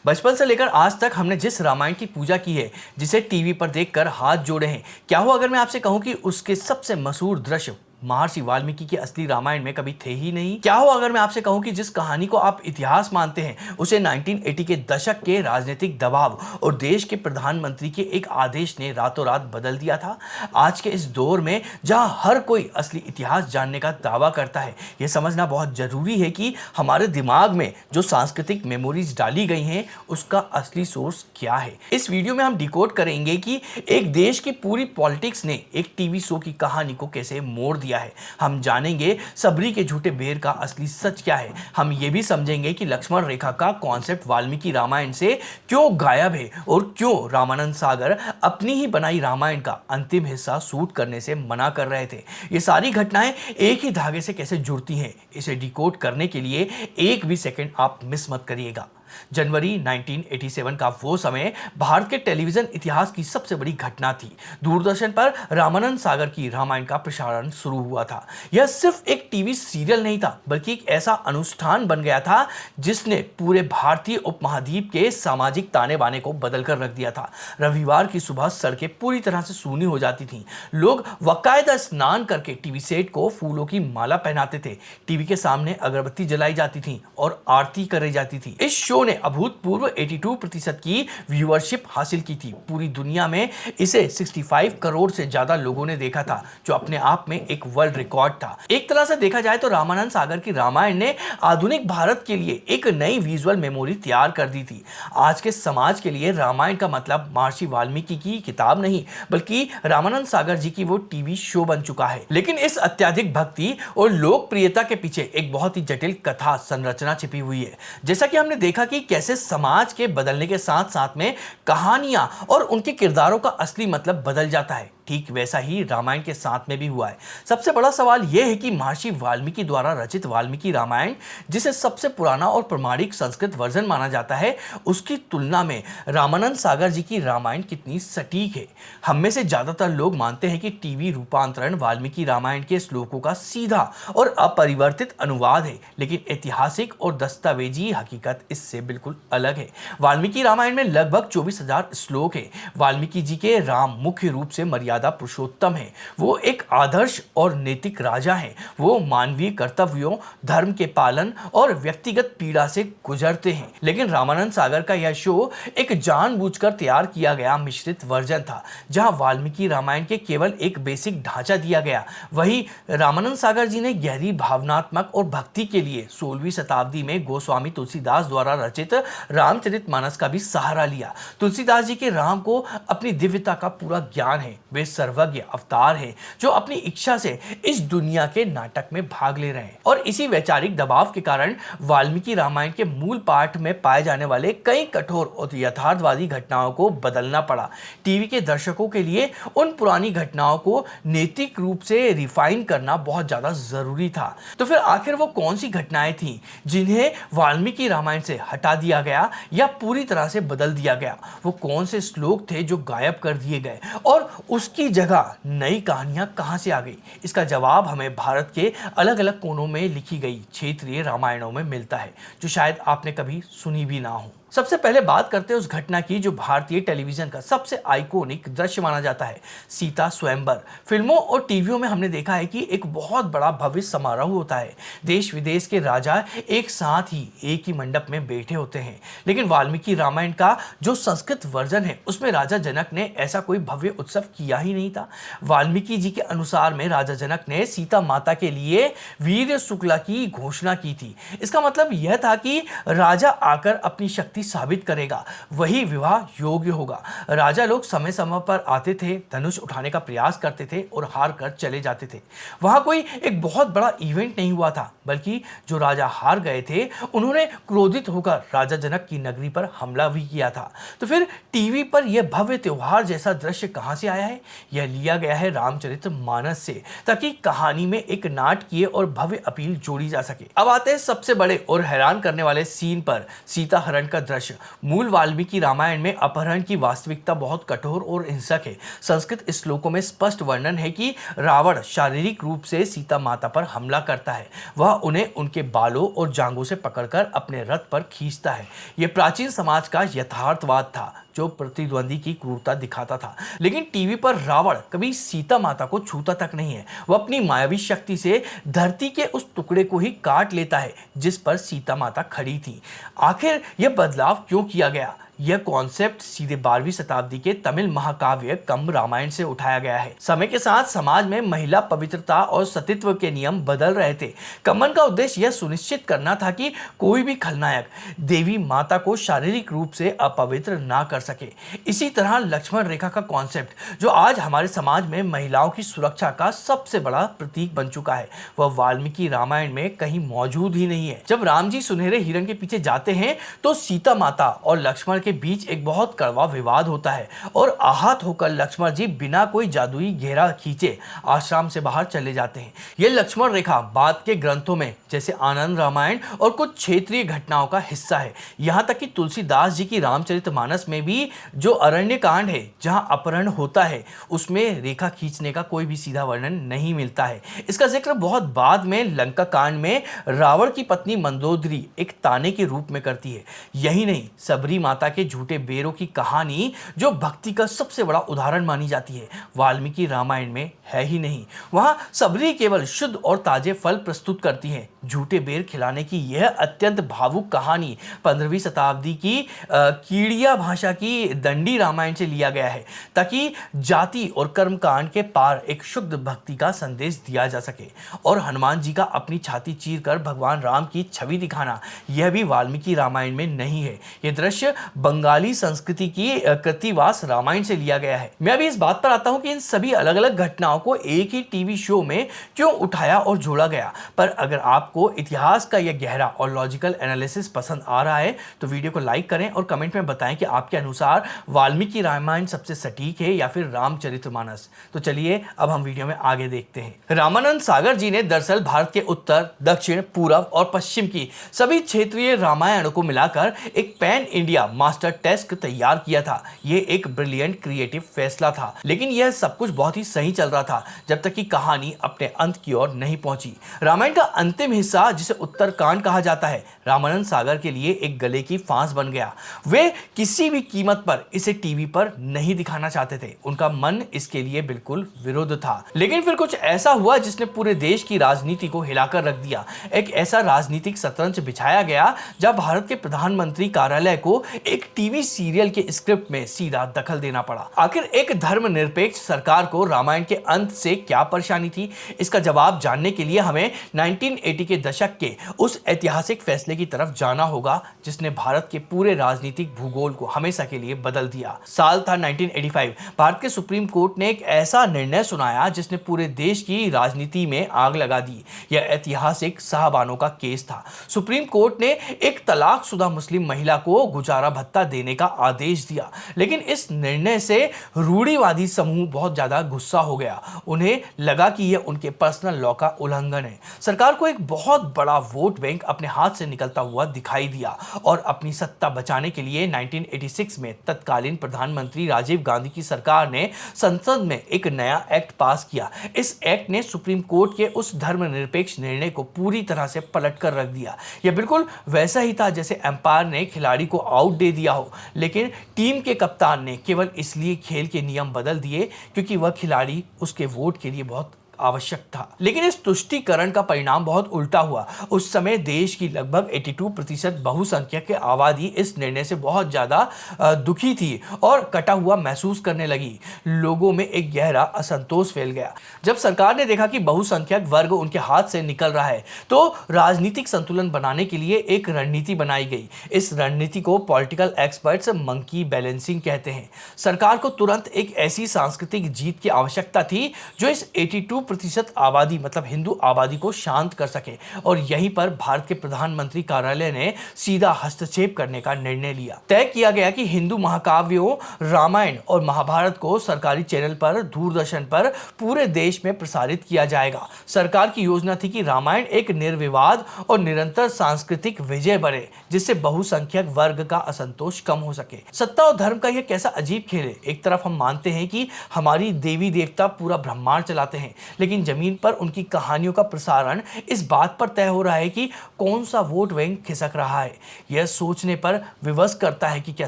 बचपन से लेकर आज तक हमने जिस रामायण की पूजा की है, जिसे टीवी पर देखकर हाथ जोड़े हैं, क्या हो अगर मैं आपसे कहूं कि उसके सबसे मशहूर दृश्य महर्षि वाल्मीकि के असली रामायण में कभी थे ही नहीं? क्या हो अगर मैं आपसे कहूं कि जिस कहानी को आप इतिहास मानते हैं, उसे 1980 के दशक के राजनीतिक दबाव और देश के प्रधानमंत्री के एक आदेश ने रातों रात बदल दिया था? आज के इस दौर में जहां हर कोई असली इतिहास जानने का दावा करता है, यह समझना बहुत जरूरी है कि हमारे दिमाग में जो सांस्कृतिक मेमोरीज डाली गई हैं, उसका असली सोर्स क्या है। इस वीडियो में हम डिकोड करेंगे कि एक देश की पूरी पॉलिटिक्स ने एक टीवी शो की कहानी को कैसे मोड़ दिया है। हम जानेंगे सबरी के झूठे बेर का असली सच क्या है। हम ये भी समझेंगे कि लक्ष्मण रेखा का कॉन्सेप्ट वाल्मीकि रामायण से क्यों गायब है और क्यों रामानंद सागर अपनी ही बनाई रामायण का अंतिम हिस्सा शूट करने से मना कर रहे थे। ये सारी घटनाएं एक ही धागे से कैसे जुड़ती हैं, इसे डिकोड करने के लिए एक भी सेकंड आप मिस मत करिएगा। जनवरी 1987 का वो समय भारत के टेलीविजन इतिहास की सबसे बड़ी घटना थी। दूरदर्शन पर रामानंद सागर की रामायण का प्रसारण शुरू हुआ था। यह सिर्फ एक टीवी सीरियल नहीं था, बल्कि एक ऐसा अनुष्ठान बन गया था जिसने पूरे भारतीय उपमहाद्वीप के सामाजिक ताने बाने को बदल कर रख दिया था। रविवार की सुबह सड़कें पूरी तरह से सूनी हो जाती थीं। लोग बाकायदा स्नान करके टीवी सेट को फूलों की माला पहनाते थे। टीवी के सामने अगरबत्ती जलाई जाती थी और आरती करी जाती थी। इस शो ने अभूतपूर्व 82% की व्यूअरशिप हासिल की थी। पूरी दुनिया में इसे 65 करोड़ से ज्यादा लोगों ने देखा था, जो अपने आप में एक वर्ल्ड रिकॉर्ड था। एक तरह से देखा जाए तो रामानंद सागर की रामायण ने आधुनिक भारत के लिए एक नई विजुअल मेमोरी तैयार कर दी थी। आज के समाज के लिए रामायण का मतलब महर्षि वाल्मीकि की किताब नहीं, बल्कि रामानंद सागर जी की वो टीवी शो बन चुका है। लेकिन इस अत्यधिक भक्ति और लोकप्रियता के पीछे एक बहुत ही जटिल कथा संरचना छिपी हुई है। जैसा कि हमने देखा कि कैसे समाज के बदलने के साथ साथ में कहानियां और उनके किरदारों का असली मतलब बदल जाता है, ठीक वैसा ही रामायण के साथ में भी हुआ है। सबसे बड़ा सवाल यह है कि महर्षि वाल्मीकि द्वारा रचित वाल्मीकि रामायण, जिसे सबसे पुराना और प्रमाणिक संस्कृत वर्जन माना जाता है, उसकी तुलना में रामानंद सागर जी की रामायण कितनी सटीक है। हम में से ज्यादातर लोग मानते हैं कि टीवी रूपांतरण वाल्मीकि रामायण के श्लोकों का सीधा और अपरिवर्तित अनुवाद है, लेकिन ऐतिहासिक और दस्तावेजी हकीकत इससे बिल्कुल अलग है। वाल्मीकि रामायण में लगभग 24,000 श्लोक है। वाल्मीकि जी के राम मुख्य रूप से मर्यादा पुरुषोत्तम है। वो एक आदर्श और नैतिक राजा है। वो मानवीय कर्तव्यों, धर्म के पालन और व्यक्तिगत पीड़ा से गुजरते हैं। लेकिन रामानंद सागर का यह शो एक जानबूझकर तैयार किया गया मिश्रित वर्जन था, जहां वाल्मीकि रामायण के केवल एक बेसिक ढांचा दिया गया। वही रामानंद सागर जी ने गहरी भावनात्मक और भक्ति के लिए 16वीं शताब्दी में गोस्वामी तुलसीदास द्वारा रचित रामचरितमानस का भी सहारा लिया। तुलसीदास जी के राम को अपनी दिव्यता का पूरा ज्ञान है। वे सर्वज्ञ अवतार हैं, जो अपनी इच्छा से इस दुनिया के नाटक में भाग ले रहे हैं। और इसी वैचारिक दबाव के कारण वाल्मीकि रामायण के मूल पाठ में पाए जाने वाले कई कठोर और यथार्थवादी घटनाओं को बदलना पड़ा। टीवी के दर्शकों के लिए उन पुरानी घटनाओं को नैतिक रूप से रिफाइन करना बहुत ज्यादा जरूरी था। तो फिर आखिर वो कौन सी घटनाएं थी जिन्हें वाल्मीकि रामायण से हटा दिया गया या पूरी तरह से बदल दिया गया? वो कौन से श्लोक थे जो गायब कर दिए गए और उसकी जगह नई कहानियां कहां से आ गई? इसका जवाब हमें भारत के अलग अलग कोनों में लिखी गई क्षेत्रीय रामायणों में मिलता है, जो शायद आपने कभी सुनी भी ना हो। सबसे पहले बात करते हैं उस घटना की जो भारतीय टेलीविजन का सबसे आइकॉनिक दृश्य माना जाता है, सीता स्वयंवर। फिल्मों और टीवियों में हमने देखा है कि एक बहुत बड़ा भव्य समारोह होता है। देश विदेश के राजा एक साथ ही एक ही मंडप में बैठे होते हैं। लेकिन वाल्मीकि रामायण का जो संस्कृत वर्जन है, उसमें राजा जनक ने ऐसा कोई भव्य उत्सव किया ही नहीं था। वाल्मीकि जी के अनुसार में राजा जनक ने सीता माता के लिए वीर शुक्ला की घोषणा की थी। इसका मतलब यह था कि राजा आकर अपनी शक्ति साबित करेगा, वही विवाह योग्य होगा। राजा लोग समय समय पर आते थे, धनुष उठाने का प्रयास करते थे और हार कर चले जाते थे। वहां कोई एक बहुत बड़ा इवेंट नहीं हुआ था, बल्कि जो राजा हार गए थे, उन्होंने क्रोधित होकर राजा जनक की नगरी पर हमला भी किया था। तो फिर टीवी पर यह भव्य त्योहार जैसा दृश्य कहां से आया है? यह लिया गया है रामचरितमानस से, ताकि कहानी में एक नाटकीय और भव्य अपील जोड़ी जा सके। अब आते हैं सबसे बड़े और हैरान करने वाले सीन पर, सीता हरण का दृश्य। मूल वाल्मीकि रामायण में अपहरण की वास्तविकता बहुत कठोर और हिंसक है। संस्कृत श्लोकों में स्पष्ट वर्णन है कि रावण शारीरिक रूप से सीता माता पर हमला करता है। वह उन्हें उनके बालों और जांघों से पकड़कर अपने रथ पर खींचता है। यह प्राचीन समाज का यथार्थवाद था जो प्रतिद्वंदी की क्रूरता दिखाता था। लेकिन टीवी पर रावण कभी सीता माता को छूता तक नहीं है। वह अपनी मायावी शक्ति से धरती के उस टुकड़े को ही काट लेता है जिस पर सीता माता खड़ी थी। आखिर यह बदलाव क्यों किया गया? यह कॉन्सेप्ट सीधे 12वीं शताब्दी के तमिल महाकाव्य कम्ब रामायण से उठाया गया है। समय के साथ समाज में महिला पवित्रता और सतीत्व के नियम बदल रहे थे। कम्बन का उद्देश्य यह सुनिश्चित करना था कि कोई भी खलनायक देवी माता को शारीरिक रूप से अपवित्र ना कर सके। इसी तरह लक्ष्मण रेखा का कॉन्सेप्ट जो आज हमारे समाज में महिलाओं की सुरक्षा का सबसे बड़ा प्रतीक बन चुका है, वह वाल्मीकि रामायण में कहीं मौजूद ही नहीं है। जब राम जी सुनहरे हिरण के पीछे जाते हैं तो सीता माता और लक्ष्मण के बीच एक बहुत कड़वा विवाद होता है और आहत होकर लक्ष्मण जी बिना कोई जादुई घेरा खींचे आश्रम से बाहर चले जाते हैं। यह लक्ष्मण रेखा बाद के ग्रंथों में जैसे आनंद रामायण और कुछ क्षेत्रीय घटनाओं का हिस्सा है। यहाँ तक कि तुलसीदास जी की रामचरितमानस में भी जो अरण्य कांड है जहाँ अपहरण होता है उसमें रेखा खींचने का कोई भी सीधा वर्णन नहीं मिलता है। इसका जिक्र बहुत बाद में लंका कांड में रावण की पत्नी मंदोदरी एक ताने के रूप में करती है। यही नहीं, सबरी माता के झूठे बेरों की कहानी जो भक्ति का सबसे बड़ा उदाहरण मानी जाती है, वाल्मीकि रामायण में है ही नहीं। वहां सबरी केवल शुद्ध और ताजे फल प्रस्तुत करती है। झूठे बेर खिलाने की यह अत्यंत भावुक कहानी 15वीं शताब्दी की कीड़िया भाषा की दंडी रामायण से लिया गया है ताकि जाति और कर्मकांड के पार एक शुद्ध भक्ति का संदेश दिया जा सके। और हनुमान जी का अपनी छाती चीर कर भगवान राम की छवि दिखाना, यह भी वाल्मीकि रामायण में नहीं है। यह दृश्य बंगाली संस्कृति की कृतिवास रामायण से लिया गया है। मैं अभी इस बात पर आता हूं कि इन सभी अलग अलग घटनाओं को एक ही टीवी शो में क्यों उठाया और जोड़ा गया। पर अगर आपको इतिहास का यह गहरा और लॉजिकल एनालिसिस पसंद आ रहा है तो वीडियो को लाइक करें और कमेंट में बताएं कि आपके अनुसार वाल्मीकि रामायण सबसे सटीक है या फिर रामचरितमानस। तो चलिए अब हम वीडियो में आगे देखते हैं। रामानंद सागर जी ने दरअसल भारत के उत्तर, दक्षिण, पूर्व और पश्चिम की सभी क्षेत्रीय रामायणों को मिलाकर एक पैन इंडिया मास्टर टेस्ट तैयार किया था। यह एक ब्रिलियंट क्रिएटिव फैसला था, लेकिन यह सब कुछ बहुत ही सही चल रहा था जब तक कि कहानी अपने अंत की ओर नहीं पहुंची। रामायण का अंतिम हिस्सा जिसे उत्तरकांड कहा जाता है, रामानंद सागर के लिए एक गले की फांस बन गया। वे किसी भी कीमत पर इसे टीवी पर नहीं दिखाना चाहते थे। उनका मन इसके लिए बिल्कुल विरुद्ध था। लेकिन फिर कुछ ऐसा हुआ जिसने पूरे देश की राजनीति को हिलाकर रख दिया। एक ऐसा राजनीतिक शतरंज बिछाया गया जब भारत के प्रधानमंत्री कार्यालय को एक टीवी सीरियल के स्क्रिप्ट में सीधा दखल देना पड़ा। आखिर एक धर्मनिरपेक्ष सरकार को रामायण के अंत से क्या परेशानी थी? इसका जवाब जानने के लिए हमें 1980 के दशक के उस ऐतिहासिक फैसले की तरफ जाना होगा जिसने भारत के पूरे राजनीतिक भूगोल को हमेशा के लिए बदल दिया। साल था 1985। भारत के सुप्रीम कोर्ट ने एक ऐसा निर्णय सुनाया जिसने पूरे देश की राजनीति में आग लगा दी। यह ऐतिहासिक साहबानों का केस था। सुप्रीम कोर्ट ने एक तलाकशुदा मुस्लिम महिला को गुजारा भत्ता देने का आदेश दिया, लेकिन इस निर्णय से रूढ़िवादी समूह बहुत ज्यादा गुस्सा हो गया। उन्हें लगा कि यह उनके पर्सनल लॉ का उल्लंघन है। सरकार को एक बहुत बड़ा वोट बैंक अपने हाथ से निकलता हुआ दिखाई दिया और अपनी सत्ता बचाने के लिए 1986 में तत्कालीन प्रधानमंत्री राजीव गांधी की सरकार ने संसद में एक नया एक्ट पास किया। इस एक्ट ने सुप्रीम कोर्ट के उस धर्मनिरपेक्ष निर्णय को पूरी तरह से पलट कर रख दिया। यह बिल्कुल वैसा ही था जैसे एम्पायर ने खिलाड़ी को आउट दे दिया हो, लेकिन टीम के कप्तान ने केवल इसलिए खेल के नियम बदल दिए क्योंकि वह खिलाड़ी उसके वोट के लिए बहुत आवश्यक था। लेकिन इस तुष्टीकरण का परिणाम बहुत उल्टा हुआ। उस समय देश की लगभग 82% बहुसंख्यक आबादी इस निर्णय से बहुत ज्यादा दुखी थी और कटा हुआ महसूस करने लगी। लोगों में एक गहरा असंतोष फैल गया। जब सरकार ने देखा कि बहुसंख्यक वर्ग उनके हाथ से निकल रहा है तो राजनीतिक संतुलन बनाने के लिए एक रणनीति बनाई गई। इस रणनीति को पॉलिटिकल एक्सपर्ट्स मंकी बैलेंसिंग कहते हैं। सरकार को तुरंत एक ऐसी सांस्कृतिक जीत की आवश्यकता थी जो इस 82 90% आबादी मतलब हिंदू आबादी को शांत कर सके। और यहीं पर भारत के प्रधानमंत्री कार्यालय ने सीधा हस्तक्षेप करने का निर्णय लिया। तय किया गया कि हिंदू महाकाव्यों रामायण और महाभारत को सरकारी चैनल पर दूरदर्शन पर पूरे देश में प्रसारित किया जाएगा। सरकार की योजना थी कि रामायण एक निर्विवाद और निरंतर सांस्कृतिक विजय बने, जिससे बहुसंख्यक वर्ग का असंतोष कम हो सके। सत्ता और धर्म का यह कैसा अजीब खेल है। एक तरफ हम मानते हैं कि हमारी देवी देवता पूरा ब्रह्मांड चलाते हैं, लेकिन जमीन पर उनकी कहानियों का प्रसारण इस बात पर तय हो रहा है कि कौन सा वोट बैंक खिसक रहा है। यह सोचने पर विवश करता है कि क्या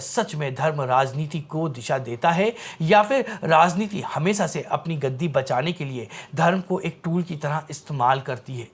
सच में धर्म राजनीति को दिशा देता है, या फिर राजनीति हमेशा से अपनी गद्दी बचाने के लिए धर्म को एक टूल की तरह इस्तेमाल करती है।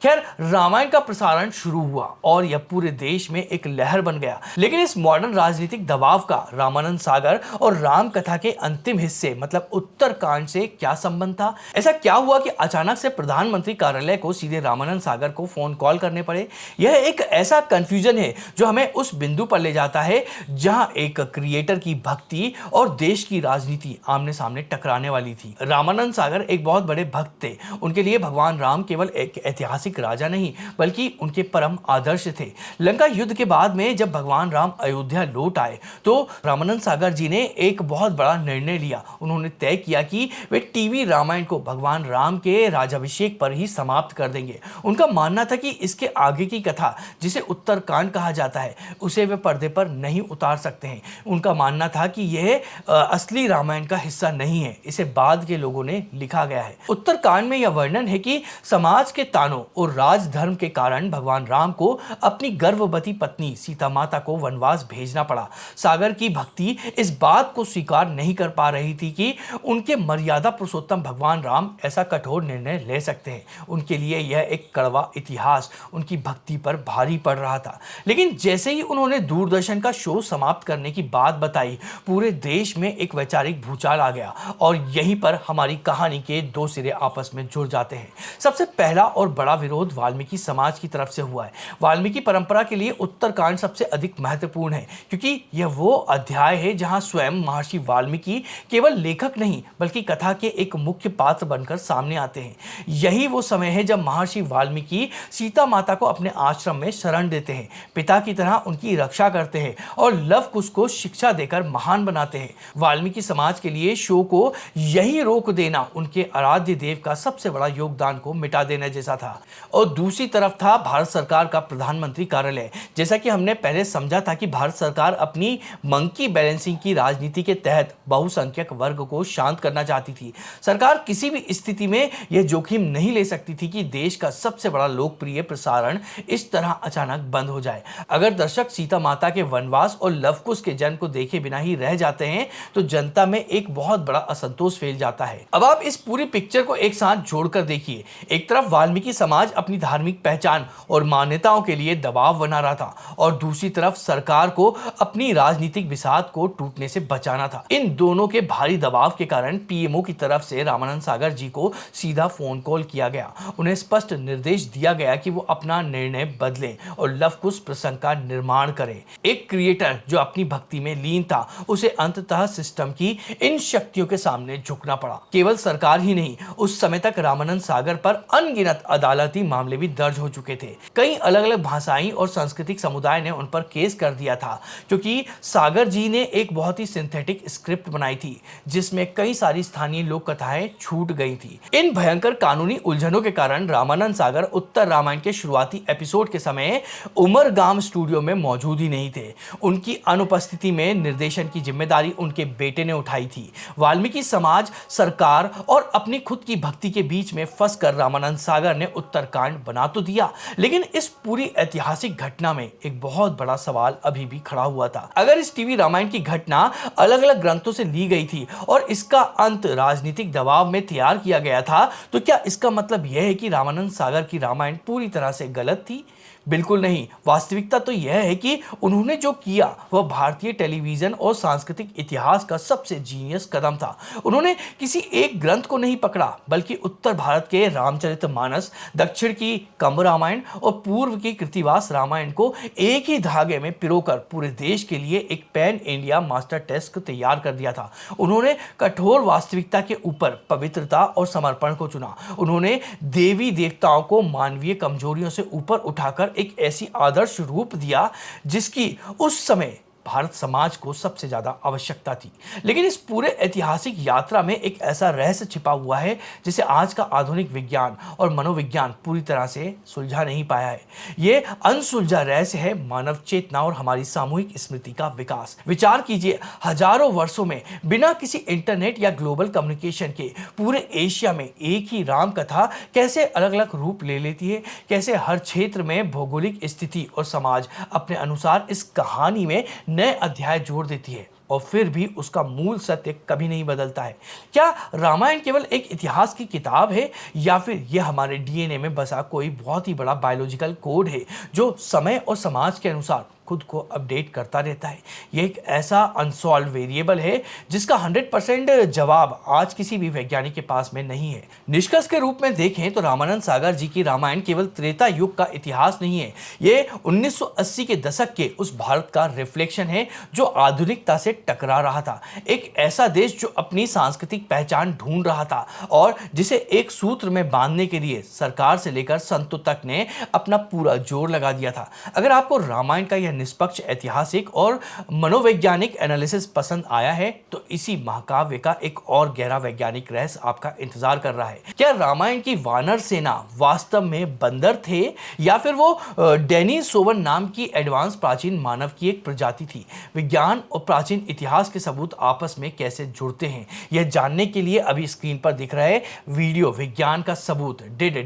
खैर, रामायण का प्रसारण शुरू हुआ और यह पूरे देश में एक लहर बन गया। लेकिन इस मॉडर्न राजनीतिक दबाव का रामानंद सागर और राम कथा के अंतिम हिस्से मतलब उत्तरकांड से क्या संबंध था? ऐसा क्या हुआ कि अचानक से प्रधानमंत्री कार्यालय को सीधे रामानंद सागर को फोन कॉल करने पड़े? यह एक ऐसा कंफ्यूजन है जो हमें उस बिंदु पर ले जाता है जहां एक क्रिएटर की भक्ति और देश की राजनीति आमने सामने टकराने वाली थी। रामानंद सागर एक बहुत बड़े भक्त थे। उनके लिए भगवान राम केवल एक ऐतिहासिक राजा नहीं बल्कि उनके परम आदर्श थे। लंका युद्ध के बाद में जब भगवान राम अयोध्या लौट आए तो रामानंद सागर जी ने एक बहुत बड़ा निर्णय लिया। उन्होंने तय किया कि वे टीवी रामायण को भगवान राम के राज्याभिषेक पर ही समाप्त कर देंगे। उनका मानना था कि इसके आगे की कथा, जिसे उत्तरकांड कहा जाता है, उसे वे पर्दे पर नहीं उतार सकते हैं। उनका मानना था कि यह असली रामायण का हिस्सा नहीं है, इसे बाद के लोगों ने लिखा गया है। उत्तरकांड में यह वर्णन है कि समाज के तानों और राजधर्म के कारण भगवान राम को अपनी गर्भवती पत्नी सीता माता को वनवास भेजना पड़ा। सागर की भक्ति इस बात को स्वीकार नहीं कर पा रही थी कि उनके मर्यादा पुरुषोत्तम भगवान राम ऐसा कठोर निर्णय ले सकते हैं। उनके लिए यह एक कड़वा इतिहास उनकी भक्ति पर भारी पड़ रहा था। लेकिन जैसे ही उन्होंने दूरदर्शन का शो समाप्त करने की बात बताई, पूरे देश में एक वैचारिक भूचाल आ गया और यहीं पर हमारी कहानी के दो सिरे आपस में जुड़ जाते हैं। सबसे पहला और बड़ा विरोध वाल्मीकि समाज की तरफ से हुआ है। वाल्मीकि परंपरा के लिए उत्तरकांड सबसे अधिक महत्वपूर्ण है, क्योंकि यह वो अध्याय है जहां स्वयं महर्षि वाल्मीकि केवल लेखक नहीं बल्कि कथा के एक मुख्य पात्र बनकर सामने आते हैं। यही वो समय है जब महर्षि वाल्मीकि सीता माता को अपने आश्रम में शरण देते हैं, पिता की तरह उनकी रक्षा करते हैं और लव कुश को शिक्षा देकर महान बनाते हैं। वाल्मीकि समाज के लिए शो को यही रोक देना उनके आराध्य देव का सबसे बड़ा योगदान को मिटा देने जैसा था। और दूसरी तरफ था भारत सरकार का प्रधानमंत्री कार्यालय। जैसा कि हमने पहले समझा था कि भारत सरकार अपनी मंकी बैलेंसिंग की राजनीति के तहत बहुसंख्यक वर्ग को शांत करना चाहती थी। सरकार किसी भी स्थिति में यह जोखिम नहीं ले सकती थी कि देश का सबसे बड़ा लोकप्रिय प्रसारण इस तरह अचानक बंद हो जाए। अगर दर्शक सीता माता के वनवास और लवकुश के जन्म को देखे बिना ही रह जाते हैं तो जनता में एक बहुत बड़ा असंतोष फैल जाता है। अब आप इस पूरी पिक्चर को एक साथ जोड़कर देखिए। एक तरफ वाल्मीकि समाज अपनी धार्मिक पहचान और मान्यताओं के लिए दबाव बना रहा था और दूसरी तरफ सरकार को अपनी राजनीतिक विसात को टूटने से बचाना था। इन दोनों के भारी दबाव के कारण पीएमओ की तरफ से रामानंद सागर जी को सीधा फोन कॉल किया गया। उन्हें स्पष्ट निर्देश दिया गया कि वो अपना निर्णय बदलें और लवकुश प्रसंग का निर्माण करें। एक क्रिएटर जो अपनी भक्ति में लीन था, उसे अंततः सिस्टम की इन शक्तियों के सामने झुकना पड़ा। केवल सरकार ही नहीं, उस समय तक रामानंद सागर पर अनगिनत अदालती मामले भी दर्ज हो चुके थे। कई अलग अलग भाषाई और सांस्कृतिक समुदाय ने उन पर केस कर दिया था, क्योंकि सागर जी ने एक बहुत ही सिंथेटिक स्क्रिप्ट बनाई थी जिसमें कई सारी स्थानीय लोक कथाएं छूट गई थी। इन भयंकर कानूनी उलझनों के कारण रामानंद सागर उत्तर रामायण के शुरुआती एपिसोड के समय उमरगाम स्टूडियो में मौजूद ही नहीं थे। उनकी अनुपस्थिति में निर्देशन की जिम्मेदारी उनके बेटे ने उठाई थी। वाल्मीकि समाज, सरकार और अपनी खुद की भक्ति के बीच में फंसकर रामानंद सागर ने उत्तरकांड बना तो दिया, लेकिन इस पूरी ऐतिहासिक घटना में एक बहुत बड़ा सवाल अभी भी खड़ा हुआ था। अगर इस टीवी रामायण की घटना अलग अलग ग्रंथों से ली गई थी और इसका अंत राजनीतिक दबाव में तैयार किया गया था, तो क्या इसका मतलब यह है कि रामानंद सागर की रामायण पूरी तरह से गलत थी? बिल्कुल नहीं। वास्तविकता तो यह है कि उन्होंने जो किया वह भारतीय टेलीविजन और सांस्कृतिक इतिहास का सबसे जीनियस कदम था। उन्होंने किसी एक ग्रंथ को नहीं पकड़ा, बल्कि उत्तर भारत के रामचरितमानस, दक्षिण की कंब रामायण और पूर्व की कृतिवास रामायण को एक ही धागे में पिरोकर पूरे देश के लिए एक पैन इंडिया मास्टर टेक्स्ट तैयार कर दिया था। उन्होंने कठोर वास्तविकता के ऊपर पवित्रता और समर्पण को चुना। उन्होंने देवी देवताओं को मानवीय कमजोरियों से ऊपर उठाकर एक ऐसी आदर्श रूप दिया जिसकी उस समय भारत समाज को सबसे ज्यादा आवश्यकता थी। लेकिन इस पूरे ऐतिहासिक यात्रा में एक ऐसा रहस्य छिपा हुआ है जिसे आज का आधुनिक विज्ञान और मनोविज्ञान पूरी तरह से सुलझा नहीं पाया है। यह अनसुलझा रहस्य है मानव चेतना और हमारी सामूहिक स्मृति का विकास। विचार कीजिए, हजारों वर्षों में बिना किसी इंटरनेट या ग्लोबल कम्युनिकेशन के पूरे एशिया में एक ही राम कथा कैसे अलग अलग रूप ले लेती है, कैसे हर क्षेत्र में भौगोलिक स्थिति और समाज अपने अनुसार इस कहानी में नए अध्याय जोड़ देती है और फिर भी उसका मूल सत्य कभी नहीं बदलता है। क्या रामायण केवल एक इतिहास की किताब है या फिर यह हमारे डीएनए में बसा कोई बहुत ही बड़ा बायोलॉजिकल कोड है जो समय और समाज के अनुसार खुद को अपडेट करता रहता है? यह एक ऐसा अनसॉल्व वेरिएबल है जिसका 100% जवाब आज किसी भी वैज्ञानिक के पास में नहीं है। निष्कर्ष के रूप में देखें तो रामानंद सागर जी की रामायण केवल त्रेता युग का इतिहास नहीं है, ये 1980 के दशक के उस भारत का रिफ्लेक्शन है जो आधुनिकता से टकरा रहा था। एक ऐसा देश जो अपनी सांस्कृतिक पहचान ढूंढ रहा था और जिसे एक सूत्र में बांधने के लिए सरकार से लेकर संतों तक ने अपना पूरा जोर लगा दिया था। अगर आपको रामायण का यह निष्पक्ष ऐतिहासिक और मनोवैज्ञानिक एनालिसिस पसंद आया है तो इसी महाकाव्य का एक और गहरा वैज्ञानिक रहस्य आपका इंतजार कर रहा है। क्या रामायण की वानर सेना वास्तव में बंदर थे या फिर वो डेनिसोवन नाम की एडवांस प्राचीन मानव की एक प्रजाति थी? विज्ञान और प्राचीन इतिहास के सबूत आपस में कैसे जुड़ते हैं, यह जानने के लिए अभी स्क्रीन पर दिख रहा है वीडियो विज्ञान का सबूत डिड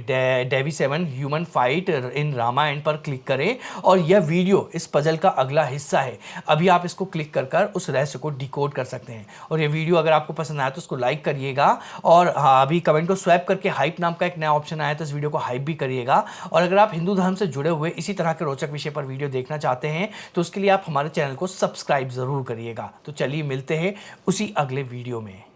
डेवी7 ह्यूमन फाइट इन रामायण पर क्लिक करें और यह वीडियो इस पजल का अगला हिस्सा है। अभी आप इसको क्लिक कर उस रहस्य को डिकोड कर सकते हैं। और ये वीडियो अगर आपको पसंद आया तो उसको लाइक करिएगा और अभी कमेंट को स्वैप करके हाइप नाम का एक नया ऑप्शन आया तो इस वीडियो को हाइप भी करिएगा। और अगर आप हिंदू धर्म से जुड़े हुए इसी तरह के रोचक विषय पर वीडियो देखना चाहते हैं तो उसके लिए आप हमारे चैनल को सब्सक्राइब जरूर करिएगा। तो चलिए मिलते हैं उसी अगले वीडियो में।